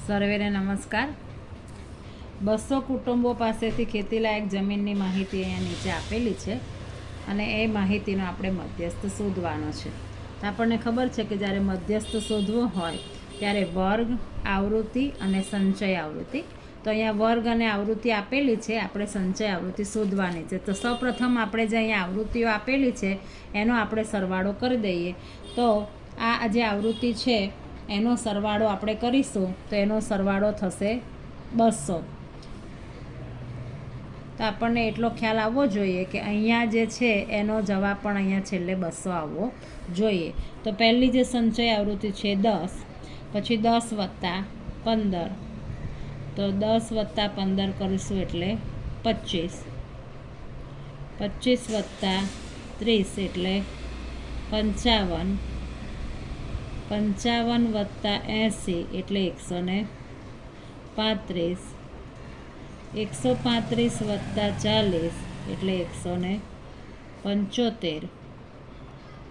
સર્વેને નમસ્કાર. 200 કુટુંબો પાસેથી ખેતીલાયક જમીનની માહિતી અહીંયા નીચે આપેલી છે અને એ માહિતીનો આપણે મધ્યસ્થ શોધવાનો છે. તો આપણને ખબર છે કે જ્યારે મધ્યસ્થ શોધવો હોય ત્યારે વર્ગ, આવૃત્તિ અને સંચય આવૃત્તિ. તો અહીંયા વર્ગ અને આવૃત્તિ આપેલી છે, આપણે સંચય આવૃત્તિ શોધવાની છે. તો સૌપ્રથમ આપણે જે અહીંયા આવૃત્તિઓ આપેલી છે એનો આપણે સરવાળો કરી દઈએ. તો આ જે આવૃત્તિ છે એનો સરવાળો આપણે કરીશું તો એનો સરવાળો થશે 200. તો આપણને એટલો ખ્યાલ આવવો જોઈએ કે અહીંયા જે છે એનો જવાબ પણ અહીંયા છેલ્લે 200 આવવો જોઈએ. તો પહેલી જે સંચય આવૃત્તિ છે 10, પછી 10 વત્તા 15, તો 10 વત્તા 15 કરીશું એટલે 25, 25 વત્તા 30 એટલે 55, 55 વત્તા 80 એટલે 135, 135 વત્તા 40 એટલે 175,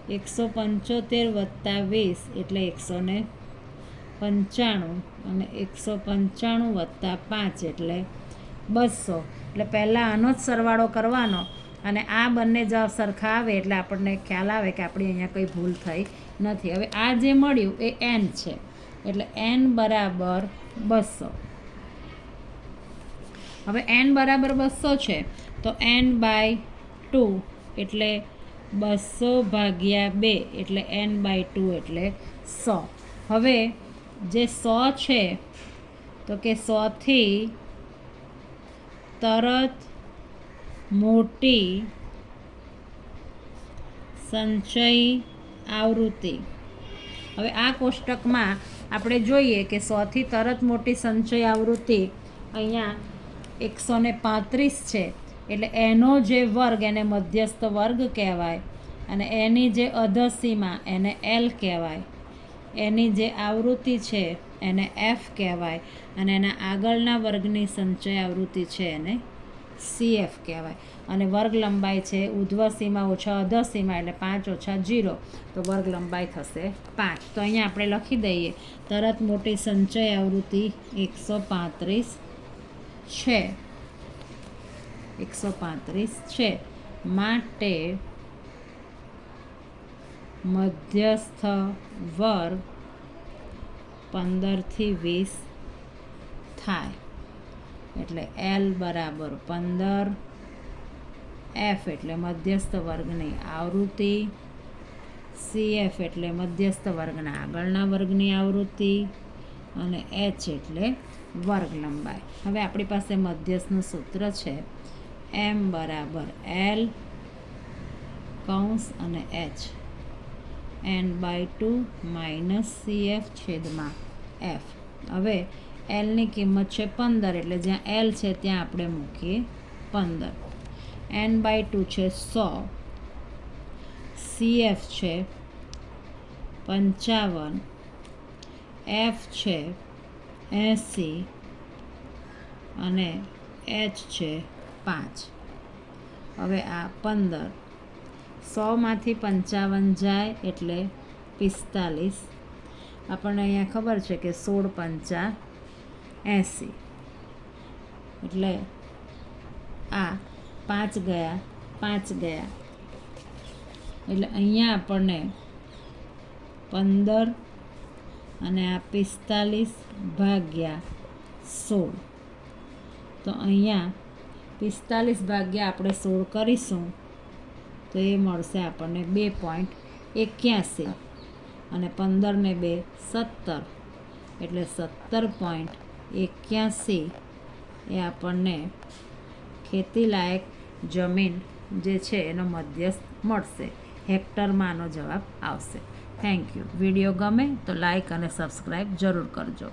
175 વત્તા 20 એટલે 195 અને 195 વત્તા 5 એટલે 200. એટલે પહેલાં આનો જ સરવાળો કરવાનો અને આ બંને જવાબ સરખા આવે એટલે આપણને ખ્યાલ આવે કે આપણી અહીંયા કંઈ ભૂલ થઈ નથી. હવે આ જે મળ્યું એ n છે એટલે n બરાબર 200. હવે n બરાબર 200 છે તો n/2 એટલે 200 ભાગ્યા 2 એટલે n/2 એટલે 100. હવે જે 100 છે તો કે 100થી તરત મોટી સંચય આવૃત્તિ. હવે આ કોષ્ટકમાં આપણે જોઈએ કે 100થી તરત મોટી સંચય આવૃત્તિ અહીંયા 135 છે એટલે એનો જે વર્ગ એને મધ્યસ્થ વર્ગ કહેવાય અને એની જે અધસીમા એને L કહેવાય, એની જે આવૃત્તિ છે એને F કહેવાય અને એના આગળના વર્ગની સંચય આવૃત્તિ છે એને CF કહેવાય. અને વર્ગ લંબાઈ છે ઉધ્વસીમા ઓછા અધસીમા એટલે 5 ઓછા 0, તો વર્ગ લંબાઈ થશે 5. તો અહીંયા આપણે લખી દઈએ તરત મોટી સંચય આવૃત્તિ 135 છે, 135 છે. માટે મધ્યસ્થ વર્ગ 15 થી 20 થાય એટલે L બરાબર 15, F એટલે મધ્યસ્થ વર્ગની આવૃત્તિ, CF એટલે મધ્યસ્થ વર્ગના આગળના વર્ગની આવૃત્તિ અને H એટલે વર્ગ લંબાઈ. હવે આપણી પાસે મધ્યસ્થનું સૂત્ર છે M બરાબર L કૌંસ અને H n/2 માઇનસ CF છેદમાં F. હવે Lની કિંમત છે 15 એટલે જ્યાં L છે ત્યાં આપણે મૂકીએ 15. n/2 છે 100, CF છે 55, F છે 80 અને H છે 5. હવે આ 15, 100માંથી 55 જાય એટલે 45. આપણને અહીંયા ખબર છે કે 16 પંચા 80 એટલે આ 5 ગયા 5 ગયા એટલે અહીંયા આપણને 15 અને આ 45 ભાગ્યા 16. તો અહીંયા 45 ભાગ્યા આપણે 16 કરીશું તો એ મળશે આપણને 2.81 અને 15 ને 2 17 એટલે 17.81 એ આપણને ખેતીલાયક જમીન જે છે એનો મધ્યસ્થ મળશે. હેક્ટરમાં આનો જવાબ આવશે. Thank you. વિડીયો ગમે તો લાઈક અને સબસ્ક્રાઈબ જરૂર કરજો.